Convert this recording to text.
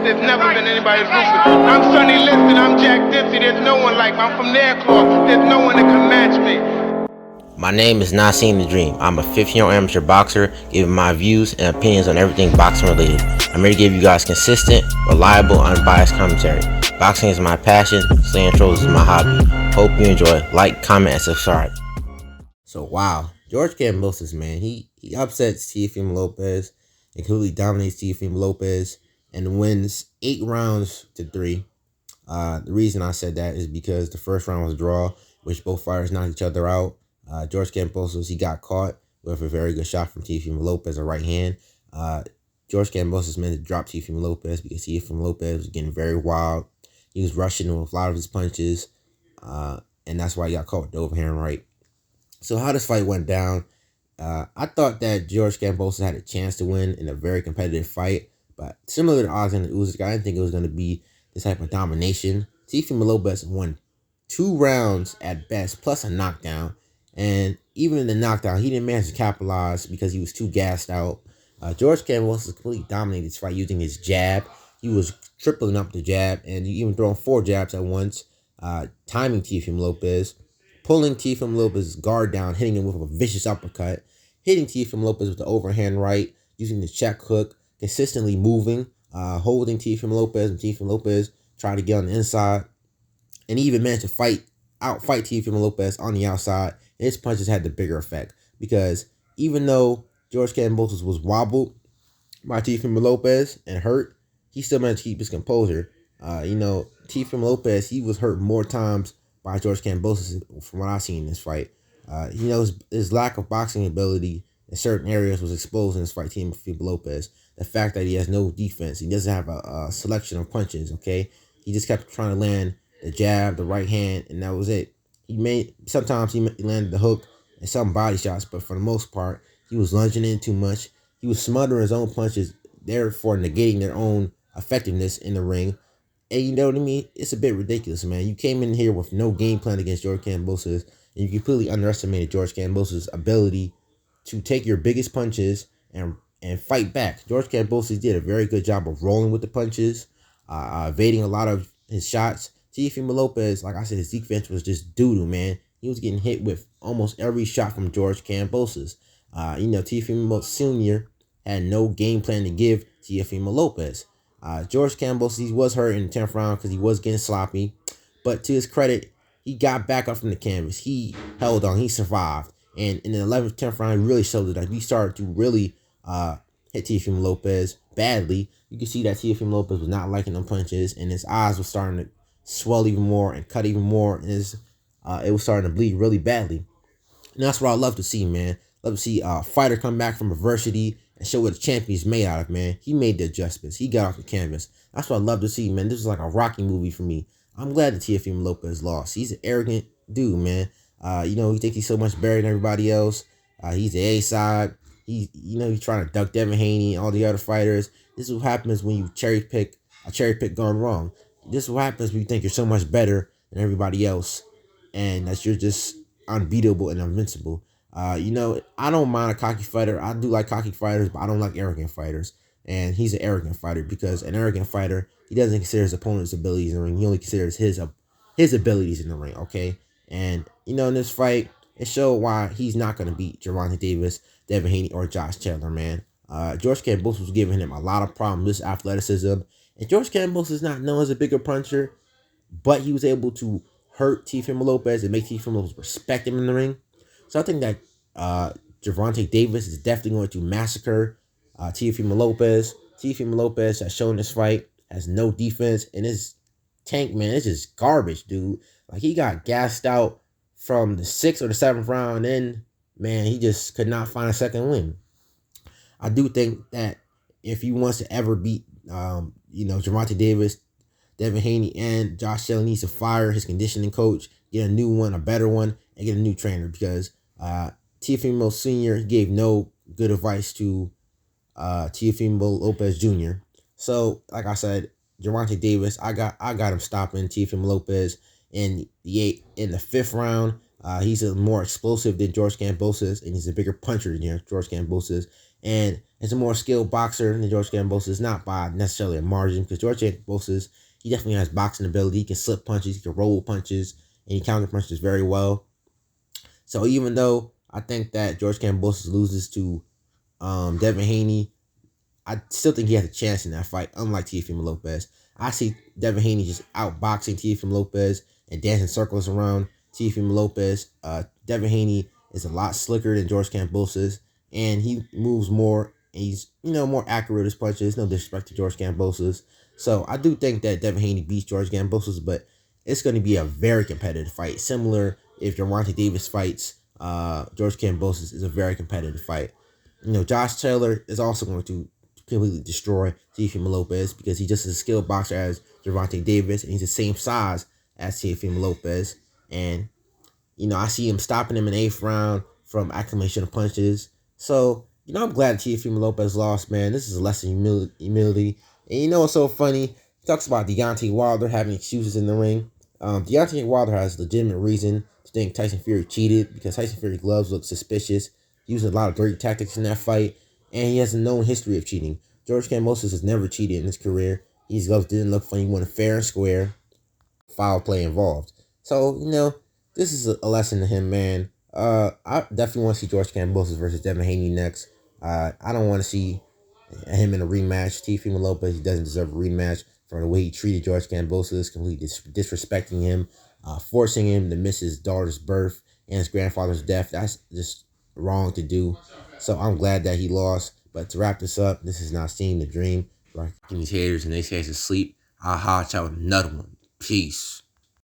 There's never been anybody as ruthless. I'm Sonny Liston, I'm Jack Dempsey. There's no one like me. I'm from their claw. There's no one that can match me. My name is Not Seeing the Dream. I'm a 15-year amateur boxer, giving my views and opinions on everything boxing related. I'm here to give you guys consistent, reliable, unbiased commentary. Boxing is my passion, slaying trolls is my hobby. Hope you enjoy. Like, comment, and subscribe. So wow, George Kambosos, man, he upsets Teofimo Lopez and completely dominates Teofimo Lopez and wins 8 rounds to 3. The reason I said that is because the first round was a draw, which both fighters knocked each other out. George Kambosos, he got caught with a very good shot from Teofimo Lopez, a right hand. George Kambosos meant to drop Teofimo Lopez because Teofimo Lopez was getting very wild. He was rushing with a lot of his punches, and that's why he got caught with the overhand right. So how this fight went down, I thought that George Kambosos had a chance to win in a very competitive fight, but similar to Oz and Usyk, I didn't think it was going to be this type of domination. Teofimo Lopez won 2 rounds at best, plus a knockdown. And even in the knockdown, he didn't manage to capitalize because he was too gassed out. George Kambosos completely dominated this fight using his jab. He was tripling up the jab and even throwing 4 jabs at once, timing Teofimo Lopez, pulling Teofimo Lopez's guard down, hitting him with a vicious uppercut, hitting Teofimo Lopez with the overhand right, using the check hook, consistently moving, holding Teofimo Lopez, and Teofimo Lopez tried to get on the inside. And he even managed to outfight Teofimo Lopez on the outside. And his punches had the bigger effect because even though George Kambosos was wobbled by Teofimo Lopez and hurt, he still managed to keep his composure. Teofimo Lopez, he was hurt more times by George Kambosos from what I've seen in this fight. His lack of boxing ability in certain areas was exposed in this fight, Teofimo Lopez. The fact that he has no defense, he doesn't have a selection of punches, okay? He just kept trying to land the jab, the right hand, and that was it. Sometimes he landed the hook and some body shots, but for the most part, he was lunging in too much. He was smothering his own punches, therefore negating their own effectiveness in the ring. And you know what I mean? It's a bit ridiculous, man. You came in here with no game plan against George Kambosos, and you completely underestimated George Kambosos' ability to take your biggest punches and fight back. George Kambosos did a very good job of rolling with the punches, evading a lot of his shots. Teofimo Lopez, like I said, his defense was just doo-doo, man. He was getting hit with almost every shot from George Kambosos. Teofimo Sr. had no game plan to give Teofimo Lopez. George Kambosos, he was hurt in the 10th round because he was getting sloppy. But to his credit, he got back up from the canvas. He held on. He survived. And in the 11th, 10th round, he really showed that he started to really hit Teofimo Lopez badly. You can see that Teofimo Lopez was not liking them punches, and his eyes were starting to swell even more and cut even more, and it was starting to bleed really badly. And that's what I love to see, man. Love to see a fighter come back from adversity and show what a champion's made out of, man. He made the adjustments. He got off the canvas. That's what I love to see, man. This is like a Rocky movie for me. I'm glad that Teofimo Lopez lost. He's an arrogant dude, man. He thinks he's so much better than everybody else. He's the A side. He's trying to duck Devin Haney and all the other fighters. This is what happens when you cherry pick gone wrong. This is what happens when you think you're so much better than everybody else and that you're just unbeatable and invincible. I don't mind a cocky fighter. I do like cocky fighters, but I don't like arrogant fighters. And he's an arrogant fighter because an arrogant fighter, he doesn't consider his opponent's abilities in the ring. He only considers his abilities in the ring, okay? And, in this fight, it showed why he's not going to beat Gervonta Davis, Devin Haney, or Josh Chandler, man. George Kambosos was giving him a lot of problems, this athleticism. And George Kambosos is not known as a bigger puncher, but he was able to hurt Teofimo Lopez and make Teofimo Lopez respect him in the ring. So I think that Gervonta Davis is definitely going to massacre Teofimo Lopez. Teofimo Lopez has shown this fight has no defense, and his tank, man, it's just garbage, dude. Like, he got gassed out from the 6th or the 7th round, and then, man, he just could not find a second win. I do think that if he wants to ever beat Gervonta Davis, Devin Haney, and Josh Shelley, needs to fire his conditioning coach, get a new one, a better one, and get a new trainer because Teofimo Sr. gave no good advice to Teofimo Lopez Jr. So, like I said, Gervonta Davis, I got him stopping Teofimo Lopez in the 5th round. He's a more explosive than George Kambosos, and he's a bigger puncher than George Kambosos. And is a more skilled boxer than George Kambosos, not by necessarily a margin, because George Kambosos, he definitely has boxing ability. He can slip punches, he can roll punches, and he counter punches very well. So even though I think that George Kambosos loses to Devin Haney, I still think he has a chance in that fight, unlike Teofimo Lopez. I see Devin Haney just outboxing Teofimo Lopez and dancing circles around Teofimo Lopez. Devin Haney is a lot slicker than George Kambosos, and he moves more. And he's more accurate with his punches. No disrespect to George Kambosos. So I do think that Devin Haney beats George Kambosos, but it's going to be a very competitive fight. Similar if Gervonta Davis fights George Kambosos, is a very competitive fight. Josh Taylor is also going to completely destroy Teofimo Lopez because he's just as skilled boxer as Gervonta Davis, and he's the same size as Teofimo Lopez. And I see him stopping him in the 8th round from acclimation of punches. So I'm glad Teofimo Lopez lost, man. This is a lesson in humility. And what's so funny? He talks about Deontay Wilder having excuses in the ring. Deontay Wilder has legitimate reason to think Tyson Fury cheated because Tyson Fury's gloves look suspicious. He used a lot of dirty tactics in that fight, and he has a known history of cheating. George Kambosos has never cheated in his career. His gloves didn't look funny. He won fair and square. Foul play involved. So, this is a lesson to him, man. I definitely want to see George Kambosos versus Devin Haney next. I don't want to see him in a rematch. Teofimo Lopez, he doesn't deserve a rematch for the way he treated George Kambosos, completely disrespecting him, forcing him to miss his daughter's birth and his grandfather's death. That's just wrong to do. So I'm glad that he lost. But to wrap this up, this is Not Seeing the Dream. Right? Give these haters and they say to sleep. Aha, y'all another one. Peace.